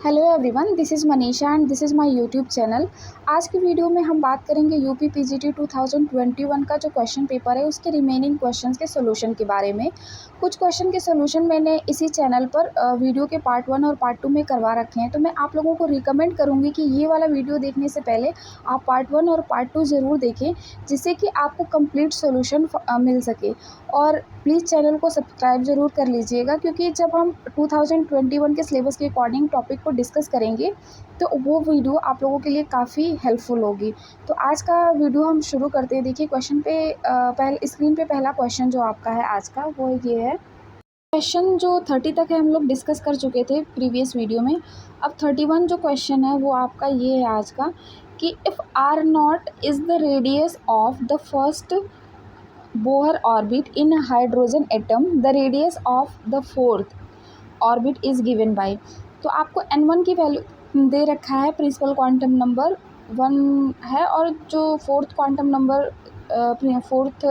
Hello everyone, this is Manisha and this is my YouTube channel. आज की video में हम बात करेंगे यूपी पीजीटी 2021 का जो क्वेश्चन पेपर है उसके रिमेनिंग क्वेश्चंस के सॉल्यूशन के बारे में। कुछ क्वेश्चन के सॉल्यूशन मैंने इसी चैनल पर वीडियो के पार्ट 1 और पार्ट 2 में करवा रखे हैं, तो मैं आप लोगों को रिकमेंड करूँगी कि ये वाला वीडियो देखने से पहले आप पार्ट 1 और पार्ट 2 ज़रूर देखें, जिससे कि आपको कंप्लीट सॉल्यूशन मिल सके। और प्लीज़ चैनल को सब्सक्राइब ज़रूर कर लीजिएगा, क्योंकि जब हम 2021 के सिलेबस के अकॉर्डिंग टॉपिक को डिस्कस करेंगे तो वो वीडियो आप लोगों के लिए काफ़ी हेल्पफुल होगी। तो आज का वीडियो हम शुरू करते हैं। देखिए क्वेश्चन पे पहले स्क्रीन पे पहला क्वेश्चन जो आपका है आज का वो ये है। क्वेश्चन जो 30 तक है हम लोग डिस्कस कर चुके थे प्रीवियस वीडियो में। अब 31 जो क्वेश्चन है वो आपका ये है आज का कि if r naught is the radius of the first Bohr orbit in hydrogen atom, the radius of the fourth orbit is given by। तो आपको n1 की वैल्यू दे रखा है, प्रिंसिपल क्वांटम नंबर 1 है, और जो fourth quantum number fourth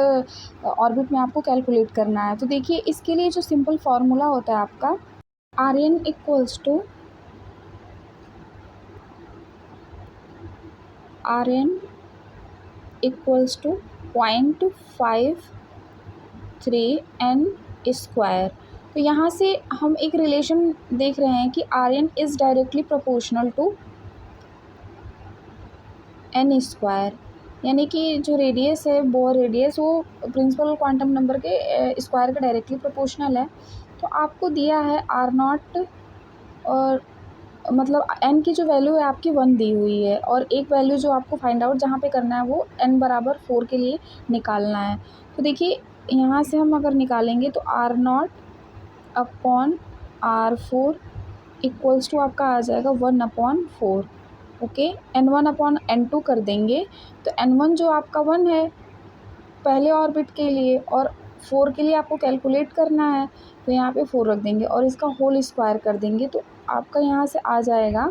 orbit में आपको कैलकुलेट करना है। तो देखिए इसके लिए जो सिंपल फार्मूला होता है आपका are N equals to 0.53n²। तो यहाँ से हम एक रिलेशन देख रहे हैं कि r n is directly proportional to n², यानी कि जो रेडियस है बोर रेडियस वो प्रिंसिपल क्वांटम नंबर के स्क्वायर के डायरेक्टली प्रोपोर्शनल है। तो आपको दिया है आर नॉट, और मतलब n की जो वैल्यू है आपकी 1 दी हुई है, और एक वैल्यू जो आपको फाइंड आउट जहाँ पे करना है वो n बराबर 4 के लिए निकालना है। तो देखिए यहाँ से हम अगर निकालेंगे तो r naught upon R4 equals to आपका आ जाएगा 1/4। ओके, n1 अपॉन n2 कर देंगे तो n1 जो आपका 1 है पहले ऑर्बिट के लिए, और 4 के लिए आपको कैलकुलेट करना है, तो यहाँ पे 4 रख देंगे और इसका होल स्क्वायर कर देंगे। तो आपका यहाँ से आ जाएगा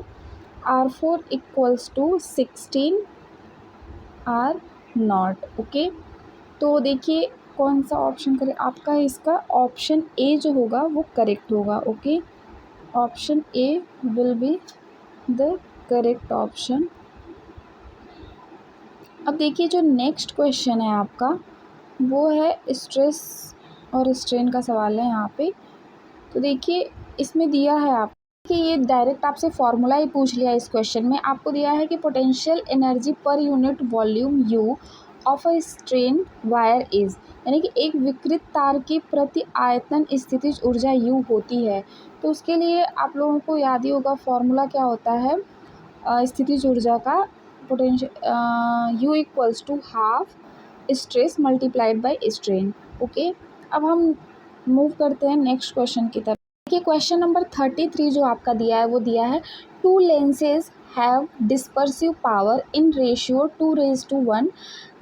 R4 equals to 16 R0। Okay, तो देखिए कौन सा ऑप्शन करें आपका, इसका ऑप्शन ए जो होगा वो करेक्ट होगा। Okay, option A will be the correct option. अब देखिए जो नेक्स्ट क्वेश्चन है आपका वो है स्ट्रेस और स्ट्रेन का सवाल है यहाँ पे। तो देखिए इसमें दिया है आप कि ये डायरेक्ट आपसे फॉर्मूला ही पूछ लिया। इस क्वेश्चन में आपको दिया है कि potential energy per unit volume you of a strain wire is, यानी कि एक विकृत तार की प्रति आयतन स्थितिज ऊर्जा यू होती है। तो उसके लिए आप लोगों को याद ही होगा फॉर्मूला क्या होता है स्थितिज ऊर्जा का। Potential U equals to half stress multiplied by strain. Okay, अब हम मूव करते हैं नेक्स्ट क्वेश्चन की तरफ। देखिए क्वेश्चन नंबर 33 जो आपका दिया है वो दिया है two lenses have dispersive power in ratio 2:1।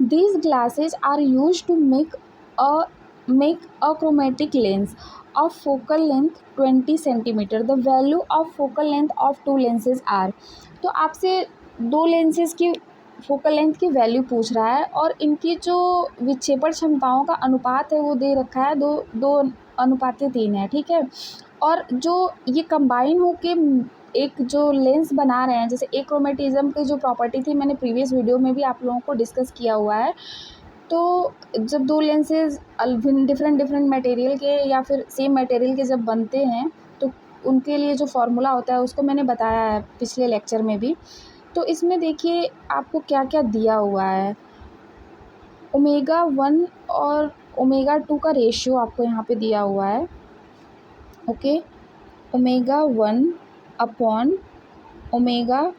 These glasses are use to make a chromatic lens of focal length 20 centimetre. The value of focal length of two lenses are. तो आपसे दो लेंसेज की फोकल लेंथ की value पूछ रहा है, और इनकी जो विक्षेपण क्षमताओं का अनुपात है वो दे रखा है 2:3 है। ठीक है, और जो ये कंबाइन होके एक जो लेंस बना रहे हैं, जैसे एक्रोमेटिज्म की जो प्रॉपर्टी थी मैंने प्रीवियस वीडियो में भी आप लोगों को डिस्कस किया हुआ है। तो जब दो लेंसेज डिफरेंट मटेरियल के या फिर सेम मटेरियल के जब बनते हैं तो उनके लिए जो फार्मूला होता है उसको मैंने बताया है पिछले लेक्चर में भी। तो इसमें देखिए आपको क्या क्या दिया हुआ है। ओमेगा 1 और ओमेगा 2 का रेशियो आपको यहाँ पे दिया हुआ है। ओके, ओमेगा 1 अपॉन ओमेगा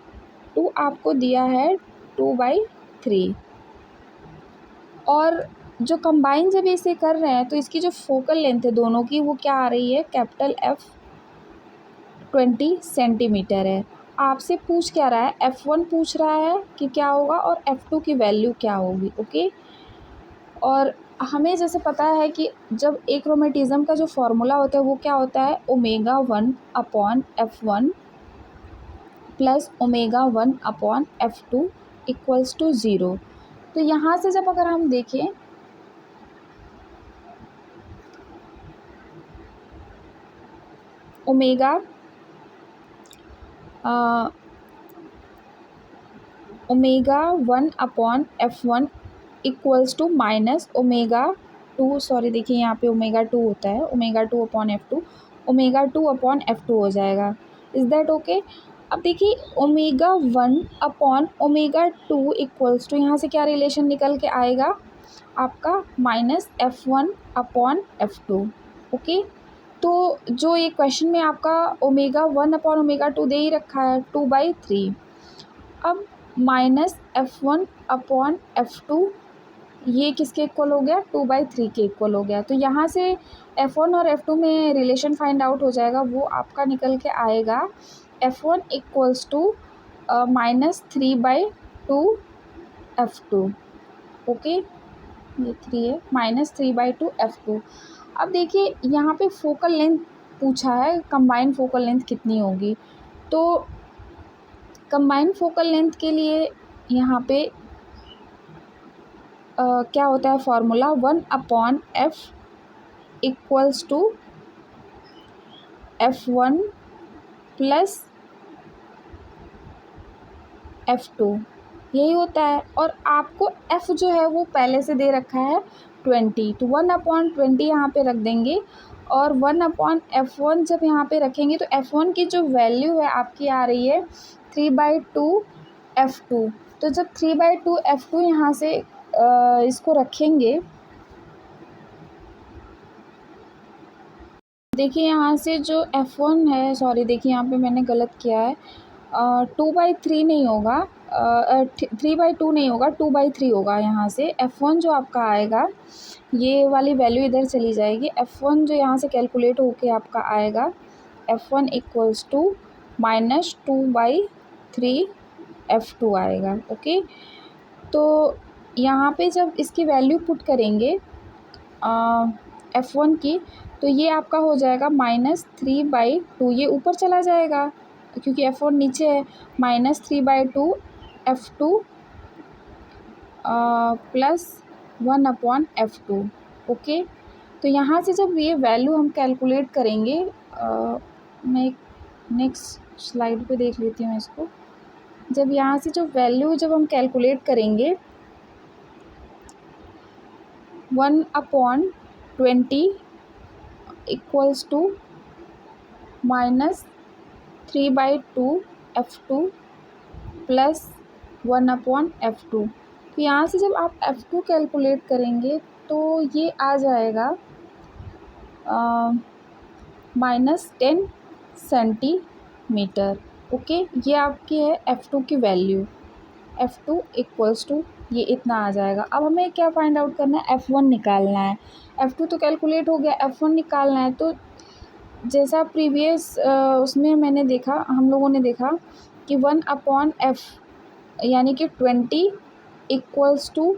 2 आपको दिया है 2/3। और जो कंबाइन जब इसे कर रहे हैं तो इसकी जो फोकल लेंथ है दोनों की वो क्या आ रही है, कैपिटल F 20 सेंटीमीटर है। आपसे पूछ क्या रहा है, F1 पूछ रहा है कि क्या होगा और F2 की वैल्यू क्या होगी। ओके, और हमें जैसे पता है कि जब एक्रोमेटिज्म का जो फॉर्मूला होता है वो क्या होता है, omega 1 upon F1 plus omega 1 upon F2 equals to 0। तो यहाँ से जब अगर हम देखें ω1/f1 equals to minus ω2, sorry देखिए यहाँ पे ω2 होता है, ω2/f2, ω2/f2 हो जाएगा। Is that okay? अब देखिए ω1/ω2 इक्वल्स टू, यहाँ से क्या रिलेशन निकल के आएगा आपका -f1/f2। ओके, तो जो ये क्वेश्चन में आपका ω1/ω2 दे ही रखा है 2/3। अब -f1/f2 ये किसके इक्वल हो गया, 2/3 के इक्वल हो गया। तो यहाँ से f1 और f2 में रिलेशन फाइंड आउट हो जाएगा, वो आपका निकल के आएगा f1 equals to -3/2 f2। Okay, ये 3 है, -3/2 f2। अब देखिए यहाँ पे फोकल लेंथ पूछा है, कंबाइंड फोकल लेंथ कितनी होगी। तो कंबाइंड फोकल लेंथ के लिए यहाँ पे क्या होता है formula, 1/f equals to f1 plus f2, यही होता है। और आपको f जो है वो पहले से दे रखा है 20, तो 1/20 यहाँ पे रख देंगे। और 1/f1 जब यहाँ पे रखेंगे तो f1 की जो वैल्यू है आपकी आ रही है 3/2 f2। तो जब 3/2 f2 यहाँ से इसको रखेंगे, देखिए यहाँ से जो f1 है, सॉरी देखिए यहाँ पे मैंने गलत किया है, 2/3 नहीं होगा, 3/2 नहीं होगा, 2/3 होगा। यहाँ से f1 जो आपका आएगा, ये वाली वैल्यू इधर चली जाएगी। f1 जो यहाँ से कैलकुलेट होके आपका आएगा f1 इक्वल्स टू -2/3 f2 आएगा। ओके, तो यहाँ पे जब इसकी वैल्यू पुट करेंगे f1 की, तो ये आपका हो जाएगा -3/2, ये ऊपर चला जाएगा क्योंकि f1 नीचे है, -3/2 f2 प्लस 1/f2। ओके, तो यहाँ से जब ये वैल्यू हम कैलकुलेट करेंगे, मैं नेक्स्ट स्लाइड पे देख लेती हूँ इसको। जब यहाँ से जो वैल्यू जब हम कैलकुलेट करेंगे 1/20 equals to -3/2 f2 plus 1/f2। तो यहाँ से जब आप f2 कैलकुलेट करेंगे तो ये आ जाएगा -10 सेंटीमीटर। ओके, ये आपकी है f2 की वैल्यू, f2 इक्वल्स टू ये इतना आ जाएगा। अब हमें क्या फाइंड आउट करना है, f1 निकालना है। f2 तो कैलकुलेट हो गया, f1 निकालना है। तो जैसा प्रीवियस उसमें मैंने देखा, हम लोगों ने देखा कि 1/f यानी कि 20 इक्वल्स टू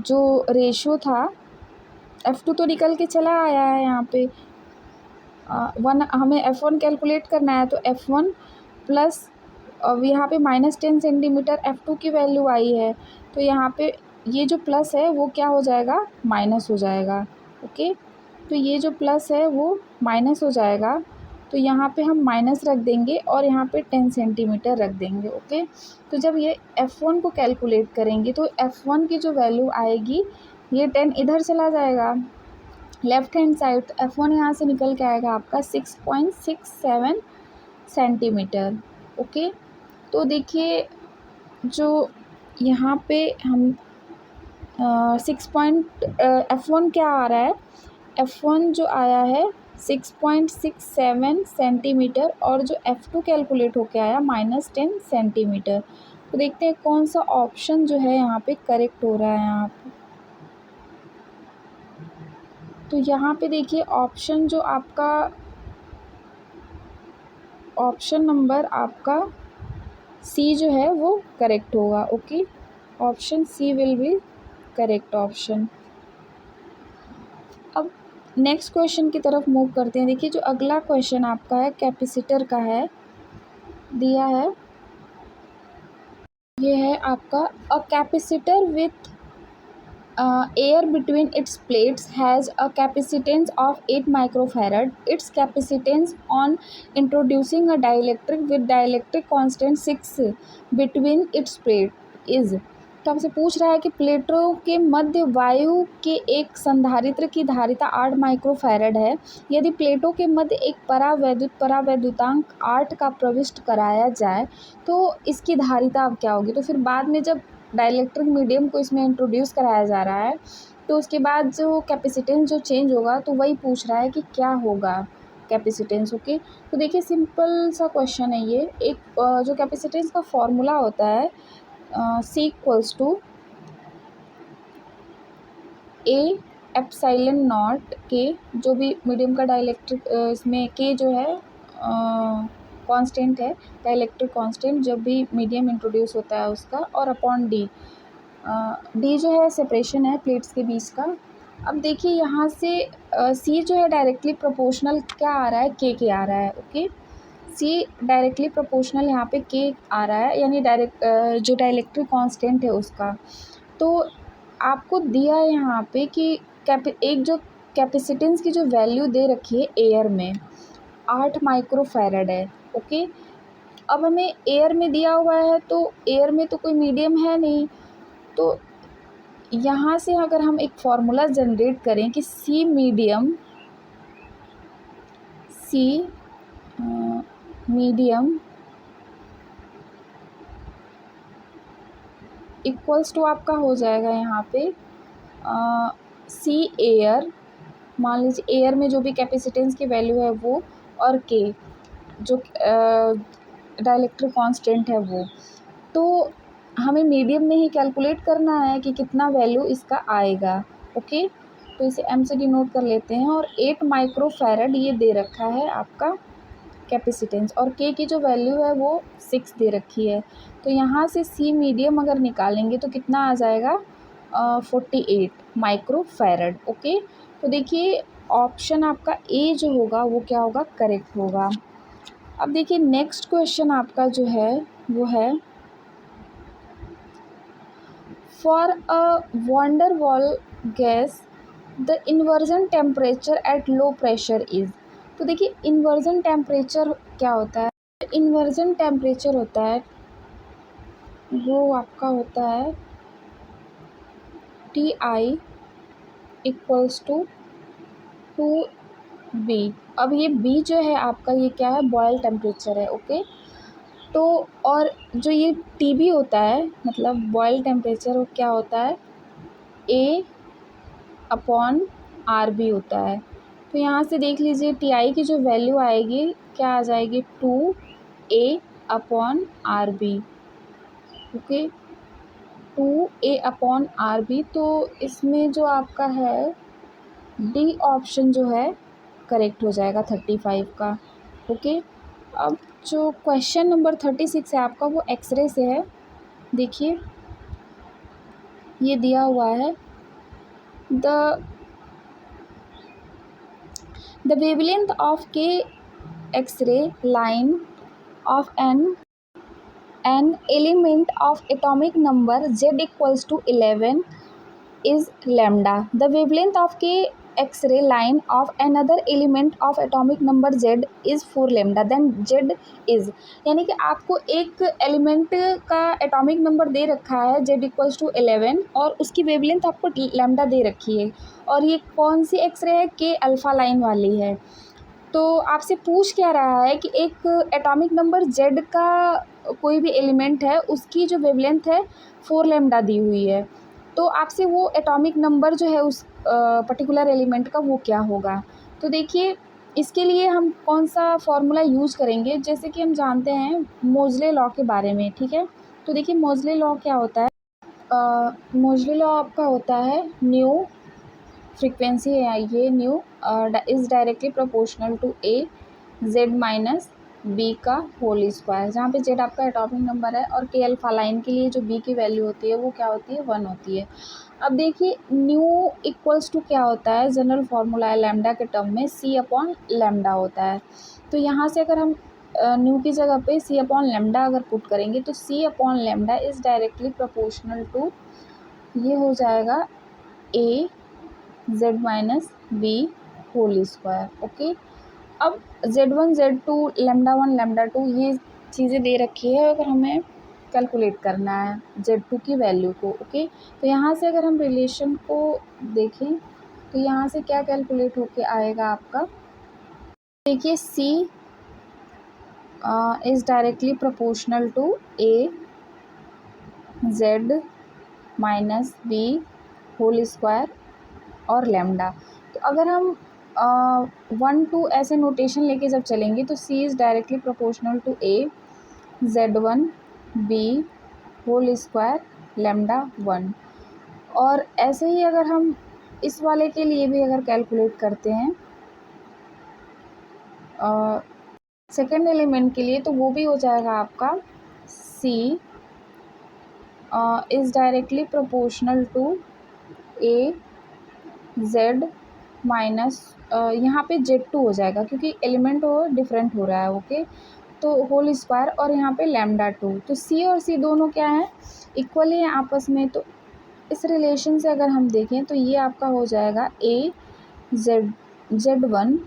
जो रेशो था, f2 तो निकल के चला आया है यहाँ पे, हमें f1 कैलकुलेट करना है। तो f1 प्लस, अब यहाँ पे -10 सेंटीमीटर f2 की वैल्यू आई है, तो यहाँ पे ये जो प्लस है वो क्या हो जाएगा, माइनस हो जाएगा। ओके, तो ये जो प्लस है वो माइनस हो जाएगा, तो यहाँ पे हम माइनस रख देंगे और यहाँ पे 10 सेंटीमीटर रख देंगे। ओके, तो जब ये f1 को कैलकुलेट करेंगे तो f1 की जो वैल्यू आएगी, ये 10 इधर चला जाएगा लेफ़्ट हैंड साइड, तो f1 यहाँ से निकल के आएगा आपका 6.67 सेंटीमीटर। ओके, तो देखिए जो यहाँ पे हम f1 क्या आ रहा है, f1 जो आया है 6.67 सेंटीमीटर, और जो f2 कैलकुलेट होके आया -10 सेंटीमीटर। तो देखते हैं कौन सा ऑप्शन जो है यहाँ पे करेक्ट हो रहा है यहाँ पे। तो यहाँ पे देखिए ऑप्शन जो आपका, ऑप्शन नंबर आपका सी जो है वो करेक्ट होगा। Okay, option C will be correct option. अब नेक्स्ट क्वेश्चन की तरफ मूव करते हैं। देखिए जो अगला क्वेश्चन आपका है कैपेसिटर का है, दिया है, ये है आपका, a capacitor with air between its plates has a capacitance of 8 microfarad. Its capacitance on introducing a dielectric with dielectric constant 6 between its plate is। तो आपसे पूछ रहा है कि प्लेटों के मध्य वायु के एक संधारित्र की धारिता 8 माइक्रोफैरड है। यदि प्लेटों के मध्य एक परावैद्युतांक 8 का प्रविष्ट कराया जाए तो इसकी धारिता अब क्या होगी। तो फिर बाद में जब डाइलेक्ट्रिक मीडियम को इसमें इंट्रोड्यूस कराया जा रहा है तो उसके बाद जो कैपेसिटेंस जो चेंज होगा तो वही पूछ रहा है कि क्या होगा कैपेसिटेंस। ओके, तो देखिए सिंपल सा क्वेश्चन है ये। एक जो कैपेसिटेंस का फॉर्मूला होता है C equals to A epsilon naught K, जो भी मीडियम का डाइलेक्ट्रिक इसमें के जो है कांस्टेंट है, डाइलेक्ट्रिक कांस्टेंट जब भी मीडियम इंट्रोड्यूस होता है उसका, और अपॉन डी। डी जो है सेपरेशन है प्लेट्स के बीच का। अब देखिए यहाँ से सी जो है डायरेक्टली प्रोपोर्शनल क्या आ रहा है, के आ रहा है। ओके, सी डायरेक्टली प्रोपोर्शनल यहाँ पे के आ रहा है, यानी डायरेक्ट जो डाइलेक्ट्रिक कांस्टेंट है उसका। तो आपको दिया है यहाँ पे कि एक जो कैपेसिटेंस की जो वैल्यू दे रखी है एयर में 8 माइक्रोफैरड है। ओके, अब हमें एयर में दिया हुआ है तो एयर में तो कोई मीडियम है नहीं, तो यहाँ से अगर हम एक फॉर्मूला जनरेट करें कि सी मीडियम इक्वल्स टू आपका हो जाएगा यहाँ पे सी एयर, मान लीजिए एयर में जो भी कैपेसिटेंस की वैल्यू है वो, और के जो डाइलेक्ट्रिक कांस्टेंट है वो। तो हमें मीडियम में ही कैलकुलेट करना है कि कितना वैल्यू इसका आएगा। ओके, तो इसे एम से डिनोट कर लेते हैं, और 8 माइक्रोफैरड ये दे रखा है आपका कैपेसिटेंस, और के की जो वैल्यू है वो 6 दे रखी है। तो यहाँ से सी मीडियम अगर निकालेंगे तो कितना आ जाएगा 48 माइक्रोफैरड। ओके, तो देखिए ऑप्शन आपका ए जो होगा वो क्या होगा, करेक्ट होगा। अब देखिए नेक्स्ट क्वेश्चन आपका जो है वो है for a wonder wall gas the inversion temperature at low pressure is. तो देखिए इन्वर्जन टेम्परेचर क्या होता है, इन्वर्जन टेम्परेचर होता है वो आपका होता है T I equals to 2B। अब ये B जो है आपका ये क्या है, बॉयल टेम्परेचर है। ओके, तो और जो ये TB होता है मतलब बॉयल टेम्परेचर वो क्या होता है, A अपॉन RB होता है। तो यहाँ से देख लीजिए TI की जो वैल्यू आएगी क्या आ जाएगी, 2A upon RB। Okay, 2A upon RB। तो इसमें जो आपका है डी ऑप्शन जो है करेक्ट हो जाएगा 35 का। ओके, अब जो क्वेश्चन नंबर 36 है आपका वो एक्सरे से है। देखिए ये दिया हुआ है the wavelength of K X ray line of an element of atomic number z equals to 11 is lambda. The wavelength of K X-ray line of another element of atomic number Z is 4 lambda. Then Z is, यानी कि आपको एक element का atomic number दे रखा है Z equals to 11 और उसकी wavelength आपको लैम्डा दे रखी है, और ये कौन सी एक्सरे है, के अल्फ़ा लाइन वाली है। तो आपसे पूछ क्या रहा है कि एक एटॉमिक नंबर Z का कोई भी एलिमेंट है उसकी जो वेवलेंथ है 4 लैम्डा दी हुई है, तो आपसे वो एटॉमिक नंबर जो है उस पर्टिकुलर एलिमेंट का वो क्या होगा। तो देखिए इसके लिए हम कौन सा फॉर्मूला यूज़ करेंगे, जैसे कि हम जानते हैं मोज़ले लॉ के बारे में। ठीक है, तो देखिए मोज़ले लॉ क्या होता है, मोज़ले लॉ आपका होता है न्यू फ्रीक्वेंसी है ये nu is directly proportional to A Z minus B का होल स्क्वायर, जहाँ पे जेड आपका एटॉमिक नंबर है और के अल्फा लाइन के लिए जो बी की वैल्यू होती है वो क्या होती है, 1 होती है। अब देखिए न्यू इक्वल्स टू क्या होता है, जनरल फार्मूला है लैम्डा के टर्म में सी अपॉन लैम्डा होता है। तो यहाँ से अगर हम न्यू की जगह पे सी अपॉन लैम्डा अगर पुट करेंगे तो C upon lambda is directly proportional to, ये हो जाएगा A Z minus B whole square. Okay, अब Z1 Z2 लैम्डा 1 लैम्डा 2 ये चीज़ें दे रखी है, अगर हमें कैलकुलेट करना है Z2 की वैल्यू को। ओके, तो यहाँ से अगर हम रिलेशन को देखें तो यहाँ से क्या कैलकुलेट होके आएगा आपका, देखिए C is directly proportional to A Z minus B whole square और लैम्डा। तो अगर हम 1 2 ऐसे नोटेशन लेके जब चलेंगे तो C is directly proportional to A Z1 B whole square lambda 1। और ऐसे ही अगर हम इस वाले के लिए भी अगर कैलकुलेट करते हैं सेकेंड एलिमेंट के लिए, तो वो भी हो जाएगा आपका C is directly proportional to A Z minus यहाँ पे Z2 हो जाएगा क्योंकि एलिमेंट वो डिफरेंट हो रहा है। ओके, तो होल स्क्वायर और यहाँ पे लैम्डा 2, तो C और C दोनों क्या हैं, इक्वली हैं आपस में। तो इस रिलेशन से अगर हम देखें तो ये आपका हो जाएगा A Z1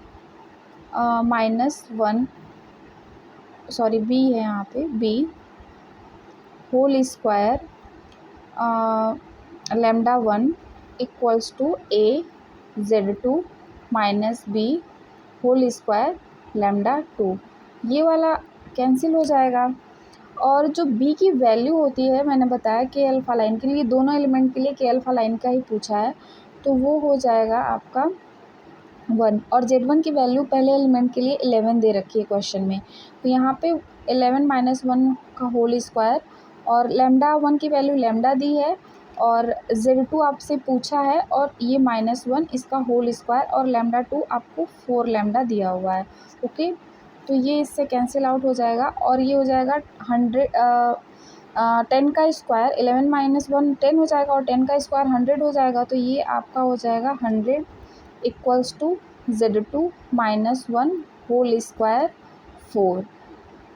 minus 1 sorry B है यहाँ पे B whole square lambda 1 equals to A Z2 minus B whole square lambda 2। ये वाला कैंसिल हो जाएगा। और जो B की वैल्यू होती है, मैंने बताया के अल्फा लाइन के लिए, दोनों एलिमेंट के लिए के अल्फा लाइन का ही पूछा है, तो वो हो जाएगा आपका 1। और Z1 की वैल्यू पहले एलिमेंट के लिए 11 दे रखी है क्वेश्चन में, तो यहाँ पे 11 माइनस 1 का होल स्क्वायर, और लैम्डा 1 की वैल्यू लैम्डा दी है, और Z2 आपसे पूछा है, और ये -1 इसका होल स्क्वायर, और लैम्डा 2 आपको 4 लैम्डा दिया हुआ है। ओके, तो ये इससे कैंसिल आउट हो जाएगा, और ये हो जाएगा 10 का स्क्वायर, 11 माइनस 1 10 हो जाएगा, और 10 का स्क्वायर 100 हो जाएगा, तो ये आपका हो जाएगा 100 equals to Z2 minus 1 whole square 4।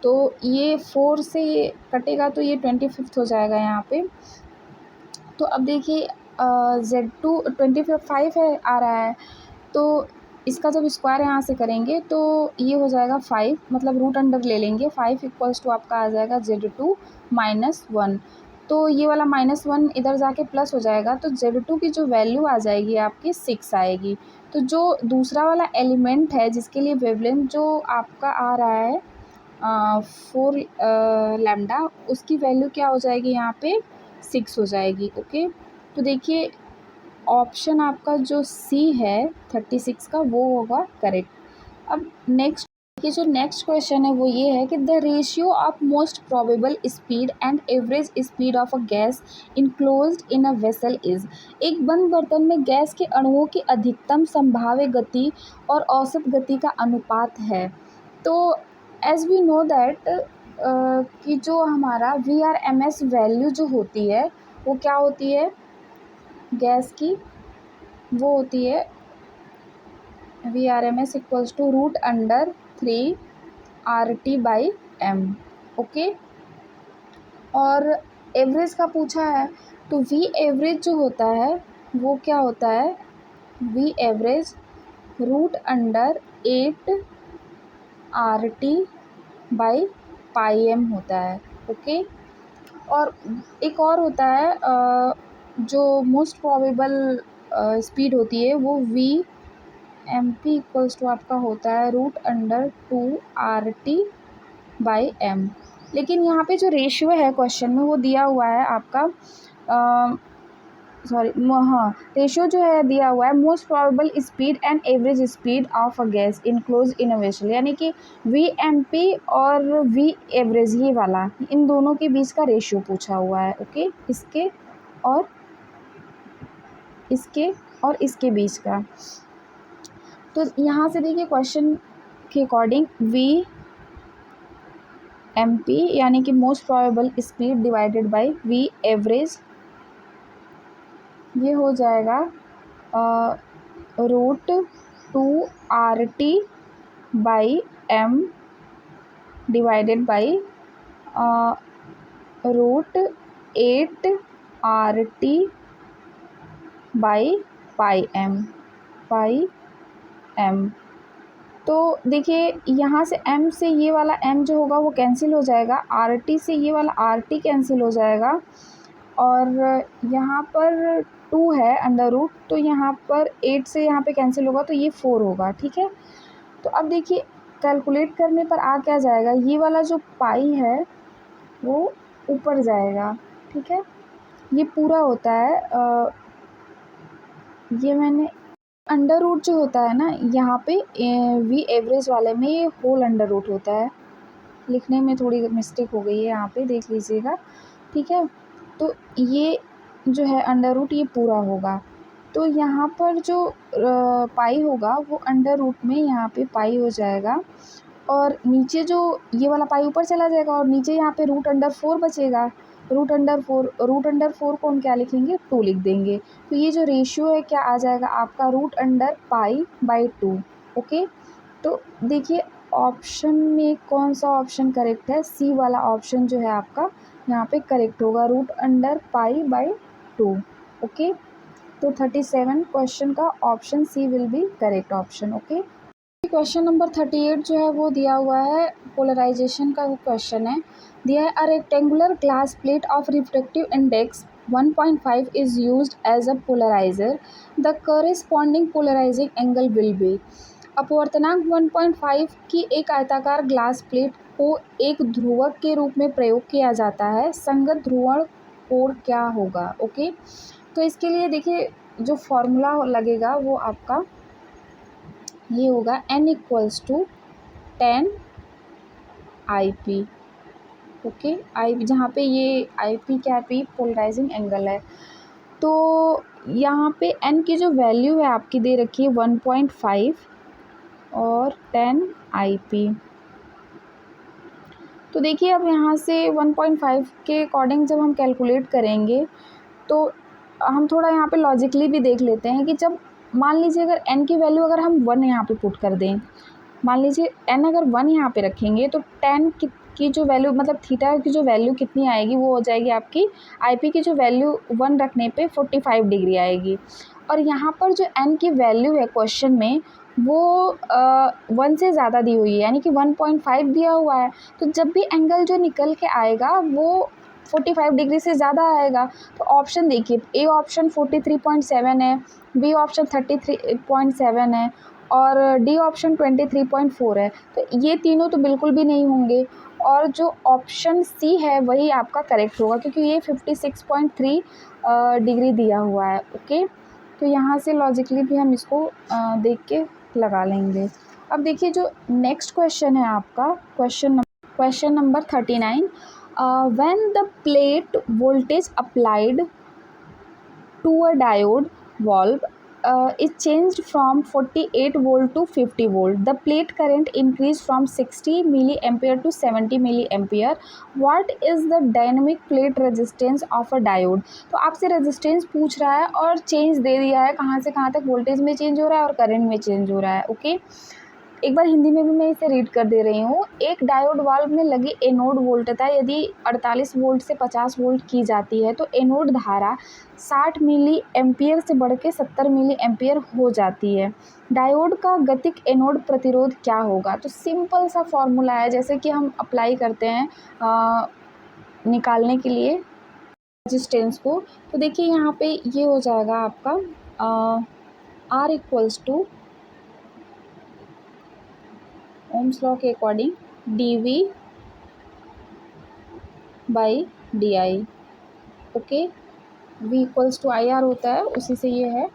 तो ये 4 से ये कटेगा तो ये 25 हो जाएगा यहाँ पे। तो अब देखिए Z2 25 है आ रहा है, तो इसका जब स्क्वायर यहाँ से करेंगे तो ये हो जाएगा 5, मतलब रूट अंडर ले लेंगे, 5 इक्वल्स टू आपका आ जाएगा Z2 माइनस 1। तो ये वाला -1 इधर जाके प्लस हो जाएगा, तो Z2 की जो वैल्यू आ जाएगी आपकी 6 आएगी। तो जो दूसरा वाला एलिमेंट है जिसके लिए वेवलेंथ जो आपका आ रहा है 4 लैम्डा, उसकी वैल्यू क्या हो जाएगी यहाँ पे 6 हो जाएगी। ओके, तो देखिए ऑप्शन आपका जो C है 36 का वो होगा करेक्ट। अब नेक्स्ट, ये जो नेक्स्ट क्वेश्चन है वो ये है कि the ratio of most probable speed and average speed of a gas enclosed in a vessel is. एक बंद बर्तन में गैस के अणुओं की अधिकतम संभाव्य गति और औसत गति का अनुपात है। तो एज वी नो दैट कि जो हमारा VRMS वैल्यू जो होती है वो क्या होती है गैस की, वो होती है VRMS equals to √3 RT/m। Okay, और एवरेज का पूछा है, तो V एवरेज जो होता है वो क्या होता है, V एवरेज √8 RT/m होता है। ओके, और एक और होता है जो मोस्ट प्रोबेबल स्पीड होती है वो VMP इक्वल्स टू आपका होता है √2 RT/m। लेकिन यहाँ पे जो रेशियो है क्वेश्चन में वो दिया हुआ है आपका हाँ, रेशियो जो है दिया हुआ है most probable speed and average speed of a gas enclose in a vessel, यानी कि VMP और V एवरेज ये वाला, इन दोनों के बीच का रेशियो पूछा हुआ है। ओके, इसके और इसके बीच का। तो यहाँ से देखिए क्वेश्चन के अकॉर्डिंग VMP यानी कि most probable speed divided by V average, ये हो जाएगा √2 RT/m divided by √8 RT/m by pi M. तो देखिए यहाँ से m से ये वाला m जो होगा वो कैंसिल हो जाएगा, RT से ये वाला RT कैंसिल हो जाएगा, और यहाँ पर 2 है अंडर रूट, तो यहाँ पर 8 से यहाँ पे कैंसिल होगा तो ये 4 होगा। ठीक है, तो अब देखिए कैलकुलेट करने पर आ क्या जाएगा, ये वाला जो पाई है वो ऊपर जाएगा। ठीक है, ये पूरा होता है ये मैंने अंडर रूट जो होता है ना यहाँ पे वी एवरेज वाले में ये होल अंडर रूट होता है, लिखने में थोड़ी मिस्टेक हो गई है यहाँ पे, देख लीजिएगा। ठीक है, तो ये जो है अंडर रूट ये पूरा होगा, तो यहाँ पर जो पाई होगा वो अंडर रूट में यहाँ पे पाई हो जाएगा, और नीचे जो ये वाला पाई ऊपर चला जाएगा, और नीचे यहाँ पे रूट अंडर 4 बचेगा। रूट अंडर 4 को हम क्या लिखेंगे, 2 लिख देंगे। तो ये जो रेशियो है क्या आ जाएगा आपका, रूट अंडर पाई/2। ओके, तो देखिए ऑप्शन में कौन सा ऑप्शन करेक्ट है, सी वाला ऑप्शन जो है आपका यहाँ पे करेक्ट होगा, रूट अंडर पाई/2। ओके, तो 37 क्वेश्चन का option C will be correct option. Okay, question number 38 जो है वो दिया हुआ है, पोलराइजेशन का क्वेश्चन है। दिया है, a rectangular glass plate of refractive index 1.5 is used as a polarizer, the corresponding polarizing angle will be. अपवर्तनांक 1.5 की एक आयताकार ग्लास प्लेट को एक ध्रुवक के रूप में प्रयोग किया जाता है, संगत ध्रुवण कोण क्या होगा। ओके, तो इसके लिए देखिए जो फॉर्मूला लगेगा वो आपका ये होगा n=10 IP। ओके, आई जहाँ पे ये IP क्या है, पोलराइजिंग एंगल है, तो यहाँ पे n की जो वैल्यू है आपकी दे रखी है 1.5 और 10 IP। तो देखिए अब यहाँ से 1.5 के अकॉर्डिंग जब हम कैलकुलेट करेंगे तो हम थोड़ा यहाँ पे लॉजिकली भी देख लेते हैं कि जब मान लीजिए अगर n की वैल्यू अगर हम 1 यहाँ पे पुट कर दें, मान लीजिए n अगर 1 यहाँ पे रखेंगे तो tan की जो वैल्यू मतलब थीटा की जो वैल्यू कितनी आएगी वो हो जाएगी आपकी IP की जो वैल्यू 1 रखने पे 45 डिग्री आएगी, और यहाँ पर जो n की वैल्यू है क्वेश्चन में वो 1 से ज़्यादा दी हुई है, यानी कि 1.5 दिया हुआ है, तो जब भी एंगल जो निकल के आएगा वो 45 डिग्री से ज़्यादा आएगा। तो ऑप्शन देखिए, ए ऑप्शन 43.7 है, बी ऑप्शन 33.7 है, और डी ऑप्शन 23.4 है, तो ये तीनों तो बिल्कुल भी नहीं होंगे, और जो ऑप्शन सी है वही आपका करेक्ट होगा क्योंकि ये 56.3 डिग्री दिया हुआ है। ओके, तो यहाँ से लॉजिकली भी हम इसको देख के लगा लेंगे। अब देखिए जो नेक्स्ट क्वेश्चन है आपका question number 39, when the plate voltage applied to a diode valve is changed from 48 volt to 50 volt. The plate current increased from 60 milliampere to 70 milliampere. What is the dynamic plate resistance of a diode? तो आपसे resistance पूछ रहा है और change दे दिया है, कहाँ से कहाँ तक वोल्टेज में चेंज हो रहा है और करंट में चेंज हो रहा है। ओके, एक बार हिंदी में भी मैं इसे रीड कर दे रही हूँ। एक डायोड वाल्व में लगी एनोड वोल्टता यदि 48 वोल्ट से 50 वोल्ट की जाती है तो एनोड धारा 60 मिली एम्पियर से बढ़ के 70 मिली एम्पियर हो जाती है। डायोड का गतिक एनोड प्रतिरोध क्या होगा? तो सिंपल सा फॉर्मूला है, जैसे कि हम अप्लाई करते हैं निकालने के लिए रेजिस्टेंस को। तो देखिए यहाँ पे ये हो जाएगा आपका R = ओम्स लॉ के according dV/dy। Okay, V = IR होता है, उसी से ये है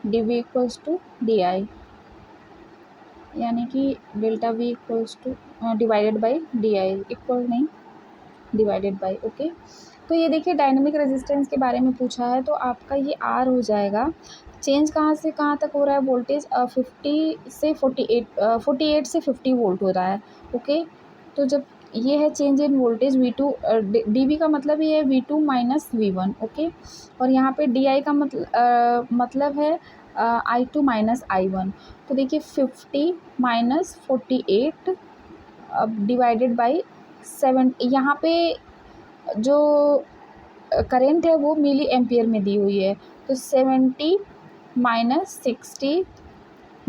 dV = dy, यानी कि delta V divided by D, equal नहीं डिवाइडेड बाई। ओके, तो ये देखिए डायनेमिक रेजिस्टेंस के बारे में पूछा है, तो आपका ये R हो जाएगा। चेंज कहाँ से कहाँ तक हो रहा है वोल्टेज, 48 से 50 वोल्ट हो रहा है। ओके, तो जब ये है change in voltage V2, dV का मतलब ये है V2 - V1। ओके, और यहाँ पे DI का मतलब है I2 - I1। तो देखिए 50 - 48 अब डिवाइडेड बाई 7, यहाँ पे जो करेंट है वो मिली एम्पियर में दी हुई है, तो 70 माइनस 60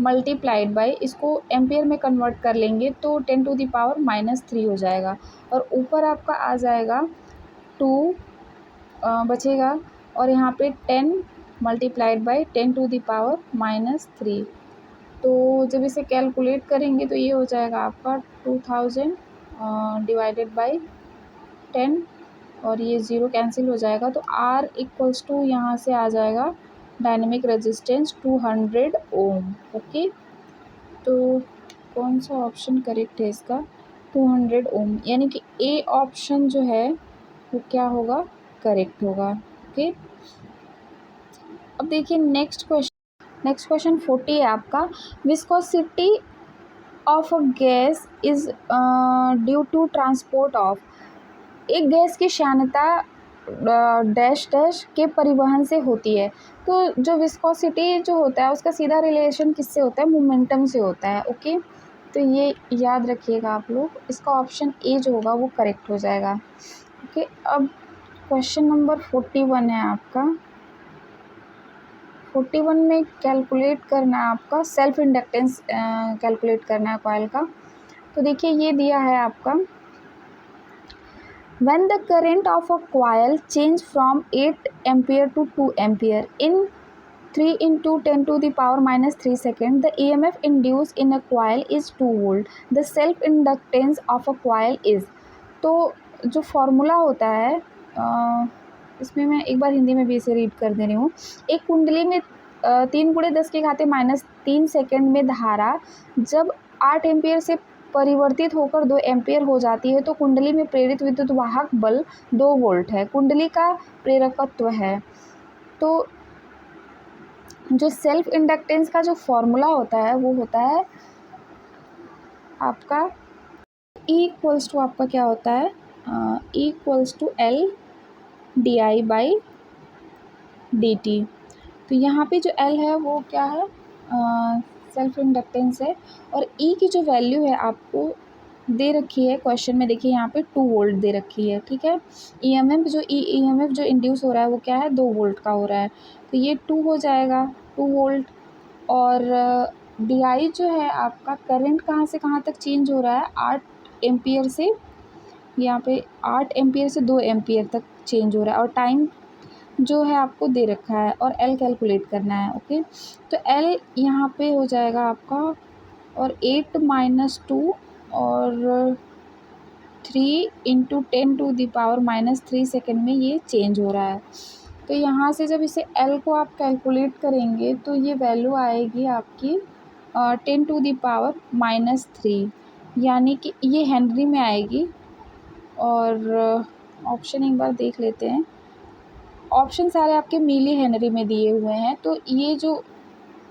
मल्टीप्लाइड बाई, इसको एम्पियर में कन्वर्ट कर लेंगे तो 10⁻³ हो जाएगा। और ऊपर आपका आ जाएगा 2 बचेगा, और यहाँ पे 10 मल्टीप्लाइड बाई 10⁻³ तो जब इसे कैलकुलेट करेंगे तो ये हो जाएगा आपका 2000 डिवाइडेड बाई 10, और ये ज़ीरो कैंसिल हो जाएगा, तो R इक्वल्स टू यहाँ से आ जाएगा डायनेमिक रेजिस्टेंस 200 ओम। ओके, तो कौन सा ऑप्शन करेक्ट है इसका? 200 ओम, यानी कि ए ऑप्शन जो है वो क्या होगा? करेक्ट होगा। ओके, अब देखिए नेक्स्ट क्वेश्चन 40 है आपका। Viscosity of a gas is due to transport of, एक गैस की श्यानता डैश डैश के परिवहन से होती है। तो जो विस्कोसिटी जो होता है उसका सीधा रिलेशन किससे होता है? मोमेंटम से होता है। ओके, तो ये याद रखिएगा आप लोग, इसका ऑप्शन ए जो होगा वो करेक्ट हो जाएगा। ओके, अब क्वेश्चन नंबर 41 है आपका। 41 में कैलकुलेट करना है आपका सेल्फ इंडक्टेंस, कैलकुलेट करना है कॉइल का। तो देखिए ये दिया है आपका, when the current of a coil change from 8 ampere to 2 ampere in 3 into 10⁻³ second, the EMF induced in a coil is 2 volt. The self inductance of a coil is, तो जो फॉर्मूला होता है इसमें मैं एक बार हिंदी में भी इसे रीड कर दे रही हूँ। एक कुंडली में 3×10⁻³ सेकेंड में धारा जब 8 एम्पियर से परिवर्तित होकर 2 एम्पियर हो जाती है तो कुंडली में प्रेरित विद्युत वाहक बल 2 वोल्ट है, कुंडली का प्रेरकत्व है। तो जो सेल्फ इंडक्टेंस का जो फॉर्मूला होता है वो होता है आपका E इक्वल्स टू, आपका क्या होता है? E equals to L di/dt। तो यहाँ पे जो L है वो क्या है? सेल्फ इंडक्टेंस है, और E की जो वैल्यू है आपको दे रखी है क्वेश्चन में, देखिए यहाँ पे 2 वोल्ट दे रखी है। ठीक है, EMF जो इंड्यूस हो रहा है वो क्या है? 2 वोल्ट का हो रहा है, तो ये 2 हो जाएगा, 2 वोल्ट। और DI जो है आपका, करंट कहाँ से कहाँ तक चेंज हो रहा है? 8 एम्पियर से, यहाँ पे 8 एम्पियर से 2 एम्पियर तक चेंज हो रहा है, और टाइम जो है आपको दे रखा है, और L कैलकुलेट करना है। ओके, तो L यहाँ पे हो जाएगा आपका, और 8 - 2 और 3 × 10⁻³ सेकेंड में ये चेंज हो रहा है। तो यहाँ से जब इसे L को आप कैलकुलेट करेंगे तो ये वैल्यू आएगी आपकी 10⁻⁻3, यानी कि ये हेनरी में आएगी। और ऑप्शन एक बार देख लेते हैं, ऑप्शन सारे आपके मिली हेनरी में दिए हुए हैं, तो ये जो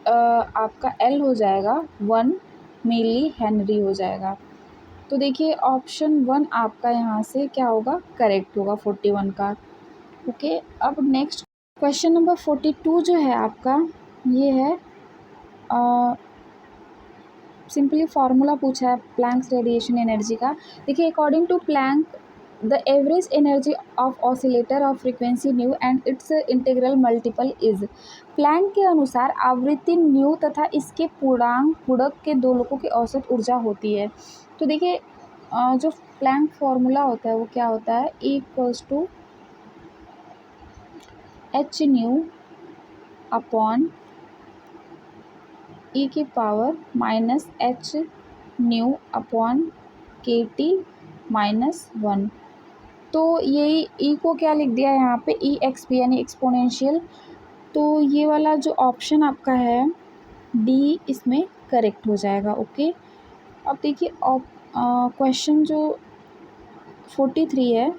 आपका L हो जाएगा 1 मिली हेनरी हो जाएगा। तो देखिए ऑप्शन 1 आपका यहाँ से क्या होगा? करेक्ट होगा 41 का। ओके, अब नेक्स्ट क्वेश्चन नंबर 42 जो है आपका, ये है सिंपली फार्मूला पूछा है प्लैंक्स रेडिएशन एनर्जी का। देखिए according to Planck the average energy of oscillator of frequency nu and its integral multiple is, Planck के अनुसार आवृत्ति न्यू तथा इसके पूर्णांक के दोलकों की औसत ऊर्जा होती है। तो देखिए जो प्लैंक फार्मूला होता है वो क्या होता है? E equals to h nu upon e की power -h nu upon KT-1। तो यही E को क्या लिख दिया है यहाँ पे? EXP यानी एक्सपोनेंशियल। तो ये वाला जो ऑप्शन आपका है D इसमें करेक्ट हो जाएगा। ओके, अब देखिए क्वेश्चन जो 43 है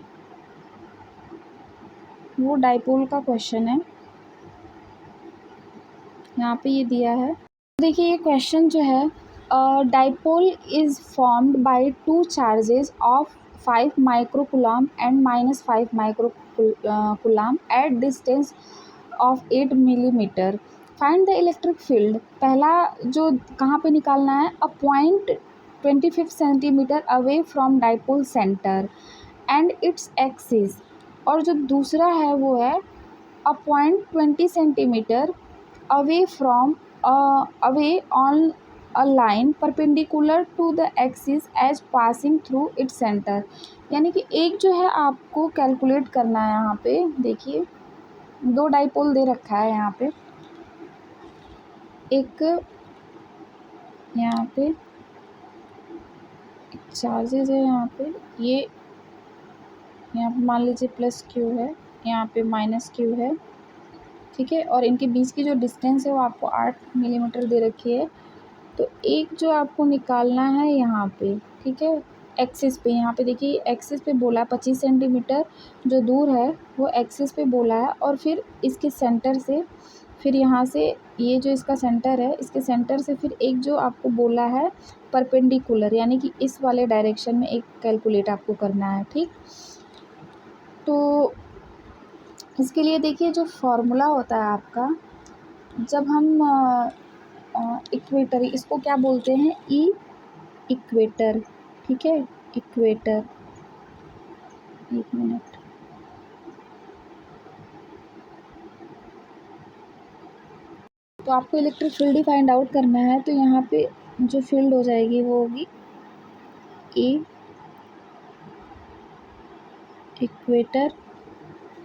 वो डाइपोल का क्वेश्चन है, यहाँ पे ये दिया है। देखिए ये क्वेश्चन जो है, dipole is formed by 2 charges of 5 microcoulomb and -5 microcoulomb at distance of 8 millimetre. Find the electric field. पहला जो कहाँ पे निकालना है? अ point 25 centimetre away from dipole centre and its axis और जो दूसरा है वो है अ पॉइंट 20 centimetre away from away on a line perpendicular to the axis as passing through its centre. यानी कि एक जो है आपको कैलकुलेट करना है, यहाँ पे देखिए 2 डाइपोल दे रखा है यहाँ पे, एक यहाँ पे चार्जेस है, यहाँ पे ये यहाँ पे मान लीजिए प्लस क्यू है, यहाँ पे माइनस क्यू है, ठीक है। और इनके बीच की जो डिस्टेंस है वो आपको 8 मिलीमीटर दे रखी है। तो एक जो आपको निकालना है यहाँ पे, ठीक है, एक्सिस पे, यहाँ पे देखिए एक्सिस पे बोला है 25 सेंटीमीटर जो दूर है वो एक्सिस पे बोला है। और फिर इसके सेंटर से, फिर यहाँ से ये जो इसका सेंटर है, इसके सेंटर से फिर एक जो आपको बोला है परपेंडिकुलर, यानी कि इस वाले डायरेक्शन में एक कैलकुलेट आपको करना है, ठीक। तो इसके लिए देखिए जो फॉर्मूला होता है आपका, जब हम इक्वेटर, इसको क्या बोलते हैं, ई इक्वेटर, ठीक है, इक्वेटर, एक मिनट, तो आपको इलेक्ट्रिक फील्ड ही फाइंड आउट करना है। तो यहाँ पे जो फील्ड हो जाएगी वो होगी ई इक्वेटर,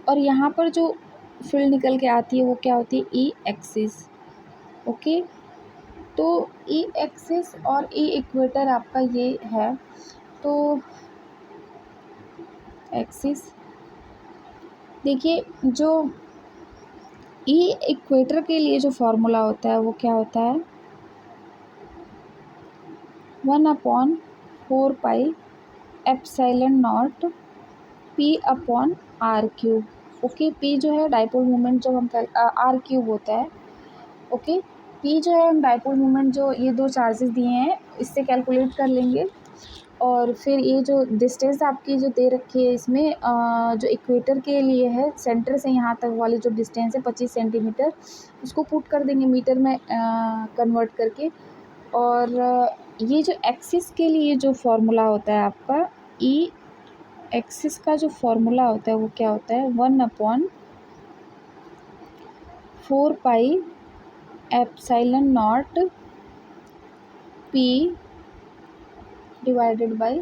और यहाँ पर जो फील्ड निकल के आती है वो क्या होती है, ई एक्सिस, ओके। तो ई एक्सिस और ई इक्वेटर आपका ये है। तो एक्सिस देखिए, जो ई इक्वेटर के लिए जो फॉर्मूला होता है वो क्या होता है, 1/4 pi epsilon naught P upon R cube, okay. P जो है डाइपोल मोमेंट, जब हम आर क्यूब होता है, ओके। पी जो है हम डाइपोल मोमेंट जो ये 2 चार्जेस दिए हैं इससे कैलकुलेट कर लेंगे। और फिर ये जो डिस्टेंस आपकी जो दे रखी है इसमें जो इक्वेटर के लिए है, सेंटर से यहाँ तक वाली जो डिस्टेंस है 25 सेंटीमीटर, उसको पुट कर देंगे मीटर में कन्वर्ट करके। और ये जो एक्सिस के लिए जो फॉर्मूला होता है आपका, ई एक्सिस का जो फॉर्मूला होता है वो क्या होता है, 1/4 pi epsilon naught P divided by,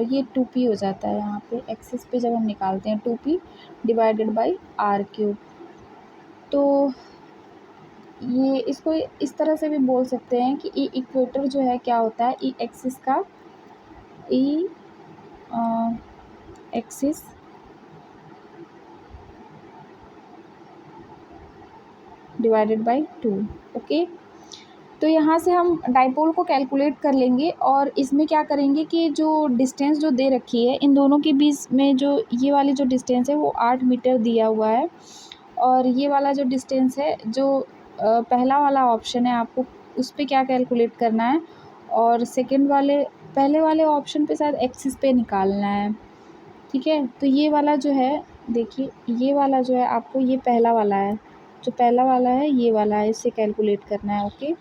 ये 2p हो जाता है यहाँ पे, एक्सिस पे जब हम निकालते हैं 2p divided by are cube. तो ये इसको इस तरह से भी बोल सकते हैं कि ई इक्वेटर जो है क्या होता है, ई एक्सिस का, E axis divided by 2, okay. तो यहाँ से हम डाइपोल को कैलकुलेट कर लेंगे, और इसमें क्या करेंगे कि जो डिस्टेंस जो दे रखी है इन दोनों के बीच में, जो ये वाली जो डिस्टेंस है वो 8 मीटर दिया हुआ है, और ये वाला जो डिस्टेंस है, जो पहला वाला ऑप्शन है आपको उस पर क्या कैलकुलेट करना है, और सेकंड वाले, पहले वाले ऑप्शन पे शायद एक्सिस पे निकालना है, ठीक है। तो ये वाला जो है, देखिए ये वाला जो है आपको, ये पहला वाला है, जो पहला वाला है ये वाला है, इससे कैलकुलेट करना है, ओके।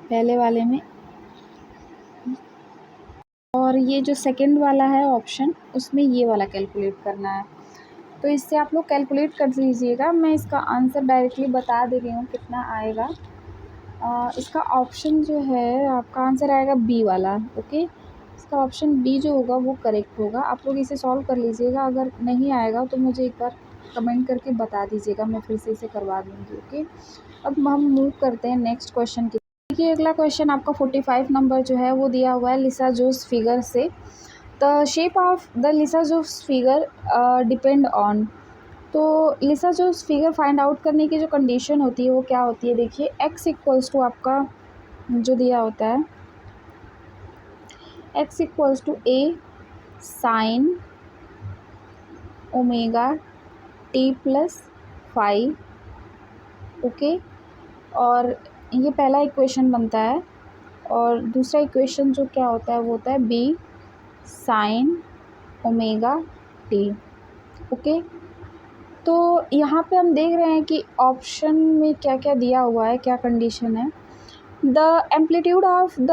पहले वाले में, और ये जो सेकंड वाला है ऑप्शन, उसमें ये वाला कैलकुलेट करना है। तो इससे आप लोग कैलकुलेट कर लीजिएगा, मैं इसका आंसर डायरेक्टली बता दे रही हूँ कितना आएगा। इसका ऑप्शन जो है आपका आंसर आएगा बी वाला, ओके। इसका ऑप्शन बी जो होगा वो करेक्ट होगा। आप लोग इसे सॉल्व कर लीजिएगा, अगर नहीं आएगा तो मुझे एक बार कमेंट करके बता दीजिएगा, मैं फिर से इसे करवा दूँगी, ओके। अब हम मूव करते हैं नेक्स्ट क्वेश्चन की। देखिए अगला क्वेश्चन आपका 45 नंबर जो है वो दिया हुआ है लिसा जोस फिगर से। The shape of the Lissajous figure depend on. तो Lissajous figure find out करने की जो कंडीशन होती है वो क्या होती है, देखिए x इक्वल्स टू आपका जो दिया होता है, x equals to a sine omega t plus 5, okay. और ये पहला इक्वेशन बनता है, और दूसरा इक्वेशन जो क्या होता है वो होता है b sign omega t, okay. तो यहाँ पे हम देख रहे हैं कि ऑप्शन में क्या क्या दिया हुआ है, क्या कंडीशन है। The amplitude of the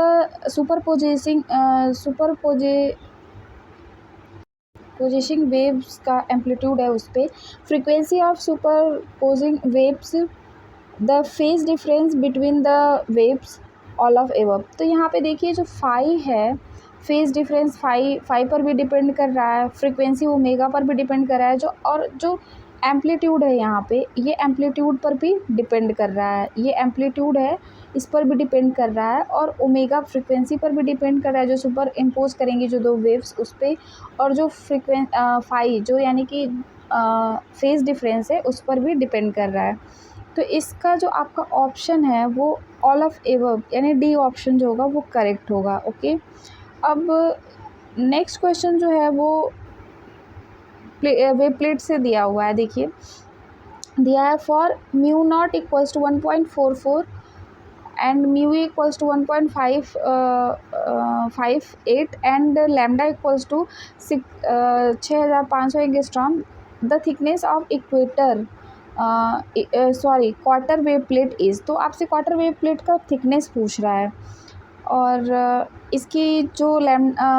superposing waves का एम्पलीट्यूड है उस पर, frequency of superposing waves, the phase difference between the waves, all of above. तो यहाँ पे देखिए जो फाई है, फेज डिफरेंस फाई पर भी डिपेंड कर रहा है, फ्रीक्वेंसी ओमेगा पर भी डिपेंड कर रहा है, जो एम्पलीट्यूड है यहाँ पे, ये एम्पलीट्यूड पर भी डिपेंड कर रहा है, ये एम्पलीट्यूड है इस पर भी डिपेंड कर रहा है, और ओमेगा फ्रीक्वेंसी पर भी डिपेंड कर रहा है जो सुपर इम्पोज करेंगी जो दो वेव्स उस पर, और जो फाई जो यानी कि फेज डिफरेंस है उस पर भी डिपेंड कर रहा है। तो इसका जो आपका ऑप्शन है वो ऑल ऑफ एबव यानी डी ऑप्शन जो होगा वो करेक्ट होगा। ओके, अब नेक्स्ट क्वेश्चन जो है वो वेव प्लेट से दिया हुआ है। देखिए दिया है for mu naught equals to 1.44 and mu equals to 1.58 and lambda equals to 6500 angstrom, the thickness of equator quarter wave plate is. तो आपसे क्वार्टर वेव प्लेट का थिकनेस पूछ रहा है, और इसकी जो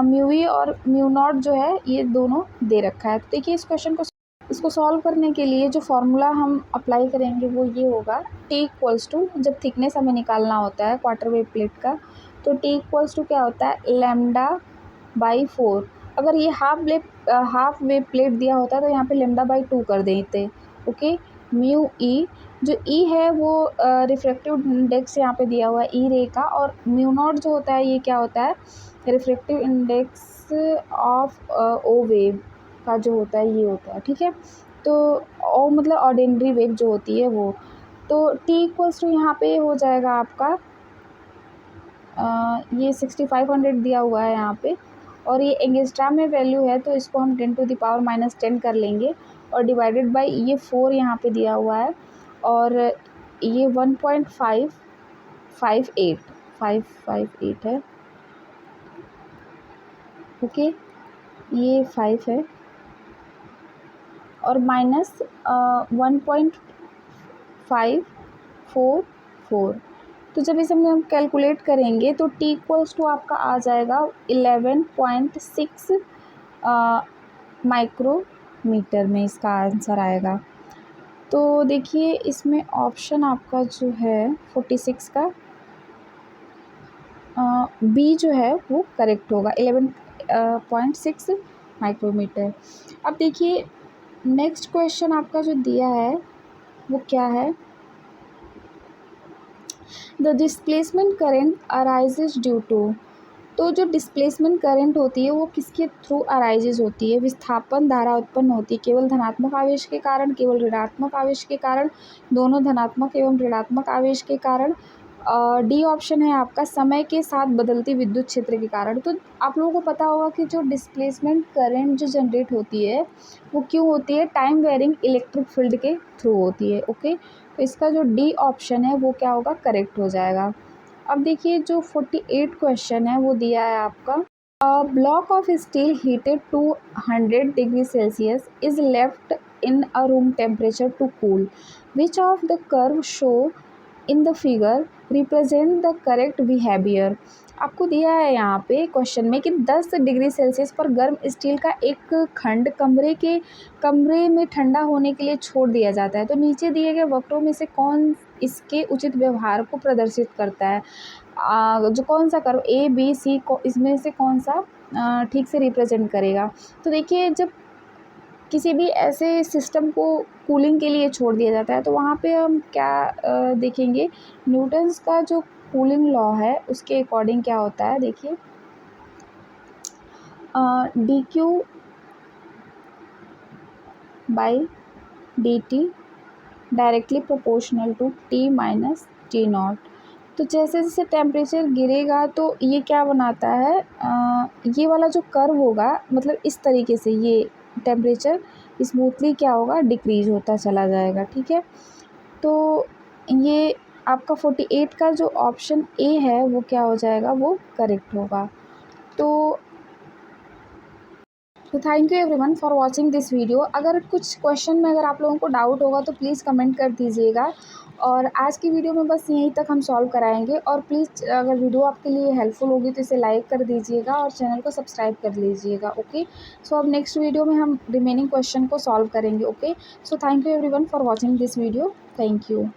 म्यूवी और म्यू नॉट जो है ये दोनों दे रखा है। तो देखिए इस क्वेश्चन को, इसको सॉल्व करने के लिए जो फॉर्मूला हम अप्लाई करेंगे वो ये होगा, टी इक्वल्स टू, जब थिकनेस हमें निकालना होता है क्वार्टर वेव प्लेट का, तो टी इक्वल्स टू क्या होता है, लैम्डा बाई 4। अगर ये हाफ वेव प्लेट दिया होता है तो यहाँ पे लैम्डा बाई 2 कर देते। ओके, म्यू ई, जो ई है वो रिफ्रैक्टिव इंडेक्स यहाँ पे दिया हुआ है ई रे का, और म्यू नॉट जो होता है ये क्या होता है, refractive index of O wave का जो होता है ये होता है। ठीक है, तो ओ मतलब ऑर्डिनरी वेव जो होती है वो, तो टी इक्वल्स टू यहाँ पे हो जाएगा आपका ये 6500 दिया हुआ है यहाँ पे, और ये एंगस्ट्राम में वैल्यू है तो इसको हम 10⁻⁻10 कर लेंगे, और डिवाइडेड बाय ये 4 यहाँ पे दिया हुआ है, और ये 1.558 है। ओके, ये 5 है, और माइनस 1.544। तो जब इसे हम कैलकुलेट करेंगे तो टी इक्वल्स टू आपका आ जाएगा 11.6 माइक्रोमीटर में इसका आंसर आएगा। तो देखिए इसमें ऑप्शन आपका जो है 46 का बी जो है वो करेक्ट होगा, 11.6 माइक्रोमीटर। अब देखिए नेक्स्ट क्वेश्चन आपका जो दिया है वो क्या है, the displacement current arises due to. तो जो डिस्प्लेसमेंट करंट होती है वो किसके थ्रू अराइजेज होती है, विस्थापन धारा उत्पन्न होती है केवल धनात्मक आवेश के कारण, केवल ऋणात्मक आवेश के कारण, दोनों धनात्मक एवं ऋणात्मक आवेश के कारण, डी ऑप्शन है आपका समय के साथ बदलती विद्युत क्षेत्र के कारण। तो आप लोगों को पता होगा कि जो डिस्प्लेसमेंट करंट जो जनरेट होती है वो क्यों होती है, टाइम वेरिंग इलेक्ट्रिक फील्ड के थ्रू होती है। ओके, तो इसका जो डी ऑप्शन है वो क्या होगा, करेक्ट हो जाएगा। अब देखिए जो 48 क्वेश्चन है वो दिया है आपका, a block of steel heated to 100 degree Celsius is left in a room temperature to cool, which of the curve show in the figure represent the correct behaviour. आपको दिया है यहाँ पे क्वेश्चन में कि 10 डिग्री सेल्सियस पर गर्म steel का एक खंड कमरे में ठंडा होने के लिए छोड़ दिया जाता है, तो नीचे दिए गए वक्रों में से कौन इसके उचित व्यवहार को प्रदर्शित करता है, जो कौन सा कर्व ए बी सी को इसमें से कौन सा ठीक से रिप्रेजेंट करेगा। तो देखिए जब किसी भी ऐसे सिस्टम को कूलिंग के लिए छोड़ दिया जाता है तो वहाँ पे हम क्या देखेंगे, न्यूटन्स का जो कूलिंग लॉ है उसके अकॉर्डिंग क्या होता है, देखिए D Q by D T directly proportional to T minus T naught. तो जैसे जैसे टेम्परेचर गिरेगा तो ये क्या बनाता है, ये वाला जो कर्व होगा मतलब इस तरीके से ये टेम्परेचर स्मूथली क्या होगा, डिक्रीज होता चला जाएगा। ठीक है, तो ये आपका 48 का जो ऑप्शन ए है वो क्या हो जाएगा, वो करेक्ट होगा। तो तो thank you everyone for watching this video. अगर कुछ क्वेश्चन में अगर आप लोगों को डाउट होगा तो प्लीज़ कमेंट कर दीजिएगा। और आज की वीडियो में बस यहीं तक हम सॉल्व कराएंगे। और प्लीज़ अगर वीडियो आपके लिए हेल्पफुल होगी तो इसे लाइक कर दीजिएगा और चैनल को सब्सक्राइब कर लीजिएगा। ओके, सो अब नेक्स्ट वीडियो में हम रिमेनिंग क्वेश्चन को सॉल्व करेंगे। Okay, so thank you everyone for watching this video. Thank you.